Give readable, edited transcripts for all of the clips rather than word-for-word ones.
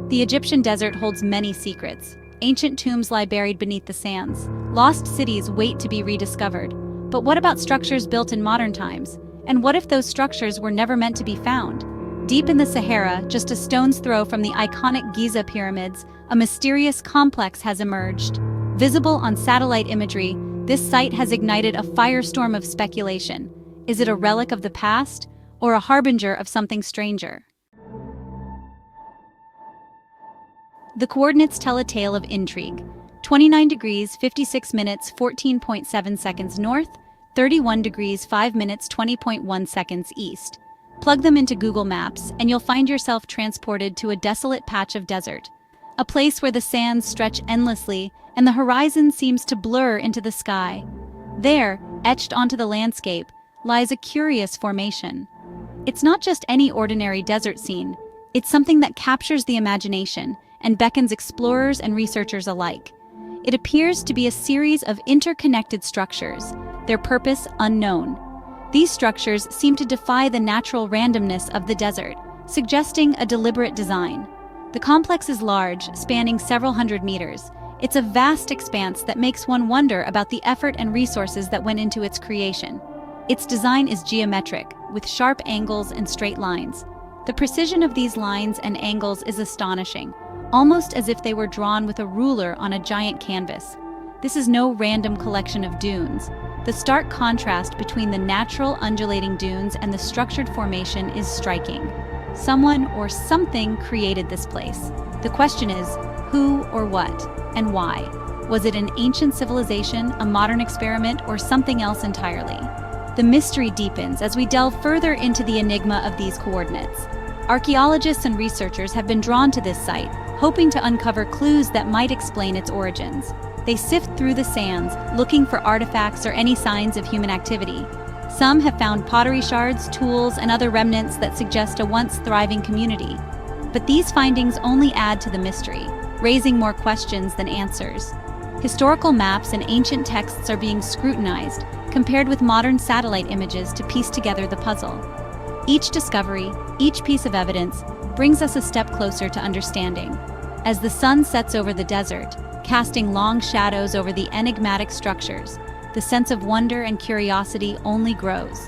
The Egyptian desert holds many secrets. Ancient tombs lie buried beneath the sands. Lost cities wait to be rediscovered. But what about structures built in modern times? And what if those structures were never meant to be found? Deep in the Sahara, just a stone's throw from the iconic Giza pyramids, a mysterious complex has emerged. Visible on satellite imagery, this site has ignited a firestorm of speculation. Is it a relic of the past, or a harbinger of something stranger? The coordinates tell a tale of intrigue. 29 degrees 56 minutes 14.7 seconds north, 31 degrees 5 minutes 20.1 seconds east. Plug them into Google Maps and you'll find yourself transported to a desolate patch of desert. A place where the sands stretch endlessly and the horizon seems to blur into the sky. There, etched onto the landscape, lies a curious formation. It's not just any ordinary desert scene. It's something that captures the imagination and beckons explorers and researchers alike. It appears to be a series of interconnected structures, their purpose unknown. These structures seem to defy the natural randomness of the desert, suggesting a deliberate design. The complex is large, spanning several hundred meters. It's a vast expanse that makes one wonder about the effort and resources that went into its creation. Its design is geometric, with sharp angles and straight lines. The precision of these lines and angles is astonishing, almost as if they were drawn with a ruler on a giant canvas. This is no random collection of dunes. The stark contrast between the natural undulating dunes and the structured formation is striking. Someone or something created this place. The question is, who or what, and why? Was it an ancient civilization, a modern experiment, or something else entirely? The mystery deepens as we delve further into the enigma of these coordinates. Archaeologists and researchers have been drawn to this site, hoping to uncover clues that might explain its origins. They sift through the sands, looking for artifacts or any signs of human activity. Some have found pottery shards, tools, and other remnants that suggest a once thriving community. But these findings only add to the mystery, raising more questions than answers. Historical maps and ancient texts are being scrutinized, compared with modern satellite images to piece together the puzzle. Each discovery, each piece of evidence, brings us a step closer to understanding. As the sun sets over the desert, casting long shadows over the enigmatic structures, the sense of wonder and curiosity only grows.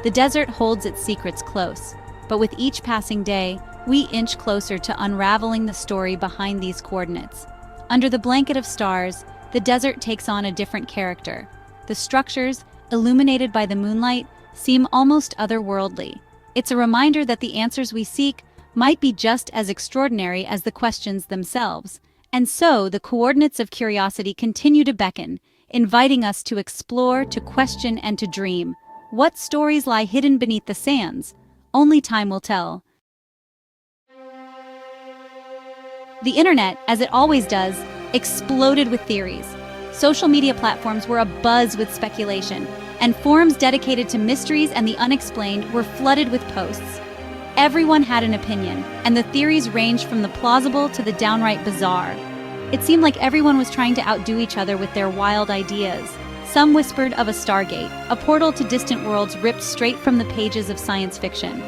The desert holds its secrets close, but with each passing day, we inch closer to unraveling the story behind these coordinates. Under the blanket of stars, the desert takes on a different character. The structures, illuminated by the moonlight, seem almost otherworldly. It's a reminder that the answers we seek might be just as extraordinary as the questions themselves. And so, the coordinates of curiosity continue to beckon, inviting us to explore, to question, and to dream. What stories lie hidden beneath the sands? Only time will tell. The internet, as it always does, exploded with theories. Social media platforms were abuzz with speculation, and forums dedicated to mysteries and the unexplained were flooded with posts. Everyone had an opinion, and the theories ranged from the plausible to the downright bizarre. It seemed like everyone was trying to outdo each other with their wild ideas. Some whispered of a stargate, a portal to distant worlds ripped straight from the pages of science fiction.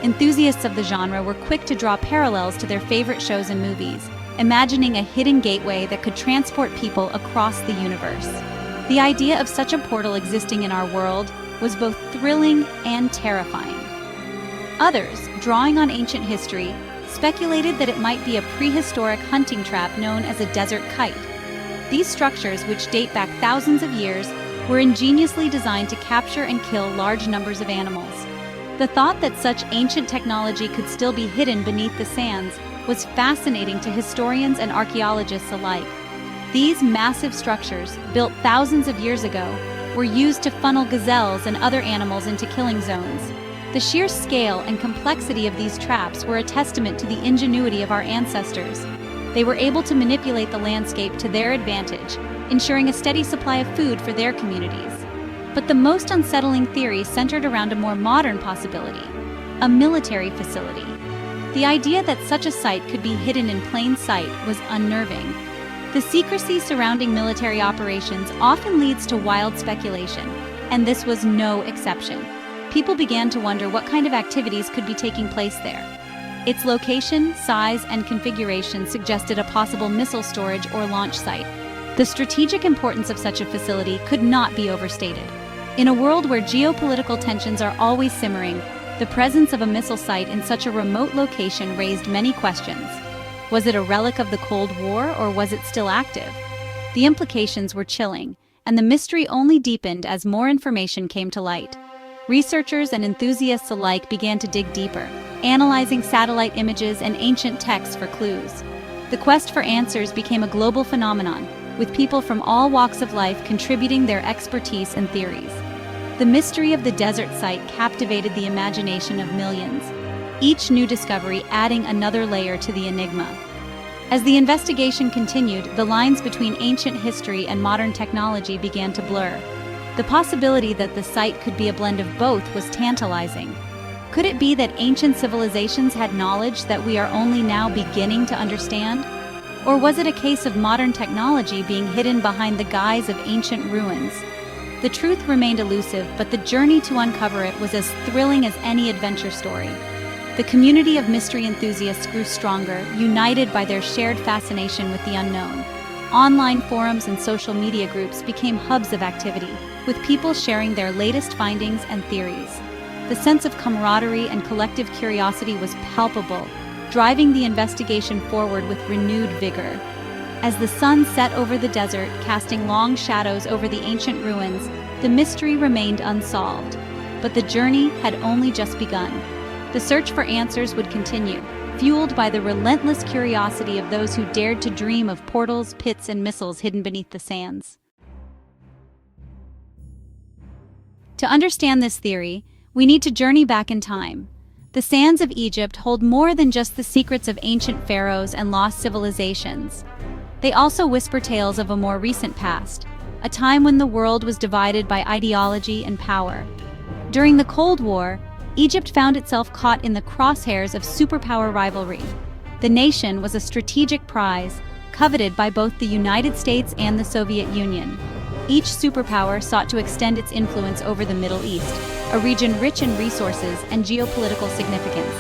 Enthusiasts of the genre were quick to draw parallels to their favorite shows and movies, imagining a hidden gateway that could transport people across the universe. The idea of such a portal existing in our world was both thrilling and terrifying. Others, drawing on ancient history, speculated that it might be a prehistoric hunting trap known as a desert kite. These structures, which date back thousands of years, were ingeniously designed to capture and kill large numbers of animals. The thought that such ancient technology could still be hidden beneath the sands was fascinating to historians and archaeologists alike. These massive structures, built thousands of years ago, were used to funnel gazelles and other animals into killing zones. The sheer scale and complexity of these traps were a testament to the ingenuity of our ancestors. They were able to manipulate the landscape to their advantage, ensuring a steady supply of food for their communities. But the most unsettling theory centered around a more modern possibility: a military facility. The idea that such a site could be hidden in plain sight was unnerving. The secrecy surrounding military operations often leads to wild speculation, and this was no exception. People began to wonder what kind of activities could be taking place there. Its location, size, and configuration suggested a possible missile storage or launch site. The strategic importance of such a facility could not be overstated. In a world where geopolitical tensions are always simmering, the presence of a missile site in such a remote location raised many questions. Was it a relic of the Cold War, or was it still active? The implications were chilling, and the mystery only deepened as more information came to light. Researchers and enthusiasts alike began to dig deeper, analyzing satellite images and ancient texts for clues. The quest for answers became a global phenomenon, with people from all walks of life contributing their expertise and theories. The mystery of the desert site captivated the imagination of millions, each new discovery adding another layer to the enigma. As the investigation continued, the lines between ancient history and modern technology began to blur. The possibility that the site could be a blend of both was tantalizing. Could it be that ancient civilizations had knowledge that we are only now beginning to understand? Or was it a case of modern technology being hidden behind the guise of ancient ruins? The truth remained elusive, but the journey to uncover it was as thrilling as any adventure story. The community of mystery enthusiasts grew stronger, united by their shared fascination with the unknown. Online forums and social media groups became hubs of activity, with people sharing their latest findings and theories. The sense of camaraderie and collective curiosity was palpable, driving the investigation forward with renewed vigor. As the sun set over the desert, casting long shadows over the ancient ruins, the mystery remained unsolved. But the journey had only just begun. The search for answers would continue, fueled by the relentless curiosity of those who dared to dream of portals, pits, and missiles hidden beneath the sands. To understand this theory, we need to journey back in time. The sands of Egypt hold more than just the secrets of ancient pharaohs and lost civilizations. They also whisper tales of a more recent past, a time when the world was divided by ideology and power. During the Cold War, Egypt found itself caught in the crosshairs of superpower rivalry. The nation was a strategic prize, coveted by both the United States and the Soviet Union. Each superpower sought to extend its influence over the Middle East, a region rich in resources and geopolitical significance.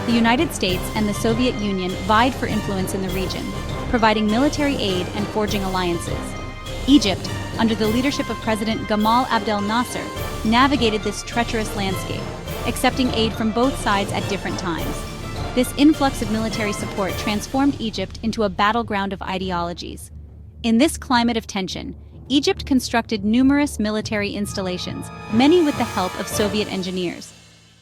The United States and the Soviet Union vied for influence in the region, providing military aid and forging alliances. Egypt, under the leadership of President Gamal Abdel Nasser, navigated this treacherous landscape, accepting aid from both sides at different times. This influx of military support transformed Egypt into a battleground of ideologies. In this climate of tension, Egypt constructed numerous military installations, many with the help of Soviet engineers.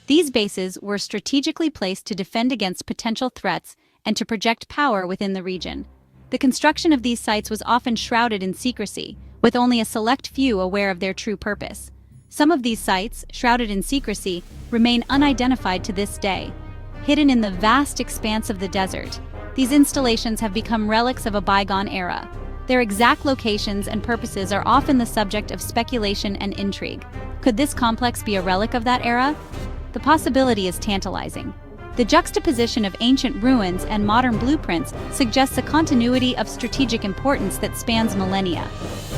These bases were strategically placed to defend against potential threats and to project power within the region. The construction of these sites was often shrouded in secrecy, with only a select few aware of their true purpose. Some of these sites, shrouded in secrecy, remain unidentified to this day. Hidden in the vast expanse of the desert, these installations have become relics of a bygone era. Their exact locations and purposes are often the subject of speculation and intrigue. Could this complex be a relic of that era? The possibility is tantalizing. The juxtaposition of ancient ruins and modern blueprints suggests a continuity of strategic importance that spans millennia.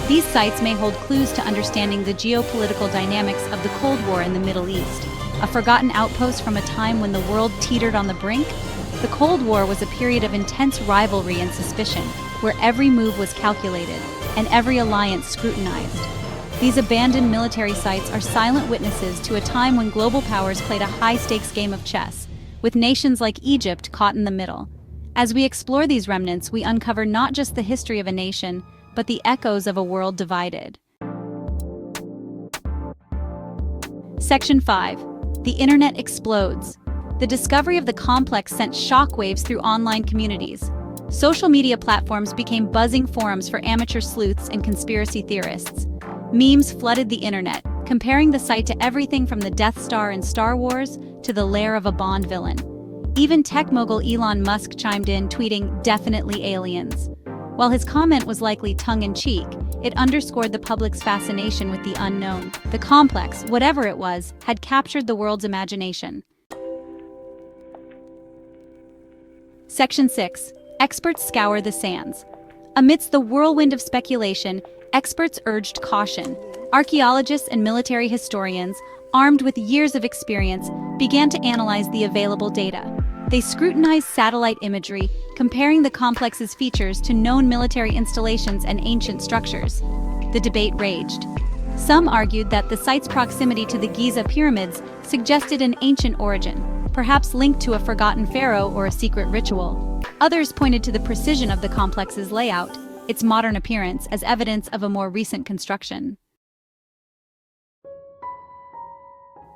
These sites may hold clues to understanding the geopolitical dynamics of the Cold War in the Middle East, a forgotten outpost from a time when the world teetered on the brink. The Cold War was a period of intense rivalry and suspicion, where every move was calculated and every alliance scrutinized. These abandoned military sites are silent witnesses to a time when global powers played a high-stakes game of chess, with nations like Egypt caught in the middle. As we explore these remnants, we uncover not just the history of a nation, but the echoes of a world divided. Section 5. The Internet explodes. The discovery of the complex sent shockwaves through online communities. Social media platforms became buzzing forums for amateur sleuths and conspiracy theorists. Memes flooded the internet, comparing the site to everything from the Death Star in Star Wars to the lair of a Bond villain. Even tech mogul Elon Musk chimed in, tweeting, "Definitely aliens." While his comment was likely tongue-in-cheek, it underscored the public's fascination with the unknown. The complex, whatever it was, had captured the world's imagination. Section 6. Experts scour the sands. Amidst the whirlwind of speculation, experts urged caution. Archaeologists and military historians, armed with years of experience, began to analyze the available data. They scrutinized satellite imagery, comparing the complex's features to known military installations and ancient structures. The debate raged. Some argued that the site's proximity to the Giza pyramids suggested an ancient origin, perhaps linked to a forgotten pharaoh or a secret ritual. Others pointed to the precision of the complex's layout, its modern appearance as evidence of a more recent construction.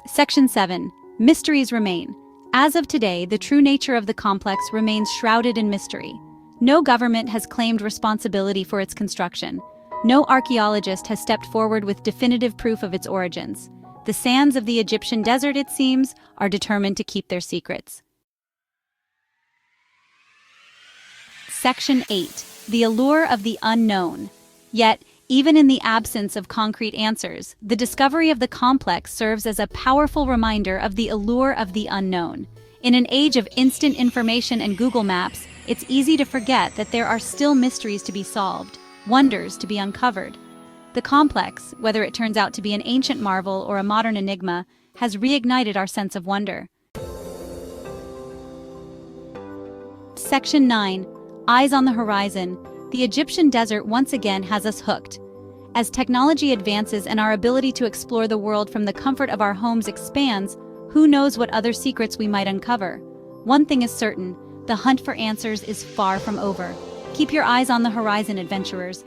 Section 7. Mysteries remain. As of today, the true nature of the complex remains shrouded in mystery. No government has claimed responsibility for its construction. No archaeologist has stepped forward with definitive proof of its origins. The sands of the Egyptian desert, it seems, are determined to keep their secrets. Section 8. The allure of the unknown. Yet, even in the absence of concrete answers, the discovery of the complex serves as a powerful reminder of the allure of the unknown. In an age of instant information and Google Maps, it's easy to forget that there are still mysteries to be solved, wonders to be uncovered. The complex, whether it turns out to be an ancient marvel or a modern enigma, has reignited our sense of wonder. Section 9. Eyes on the horizon. The Egyptian desert once again has us hooked. As technology advances and our ability to explore the world from the comfort of our homes expands, who knows what other secrets we might uncover? One thing is certain, the hunt for answers is far from over. Keep your eyes on the horizon, adventurers.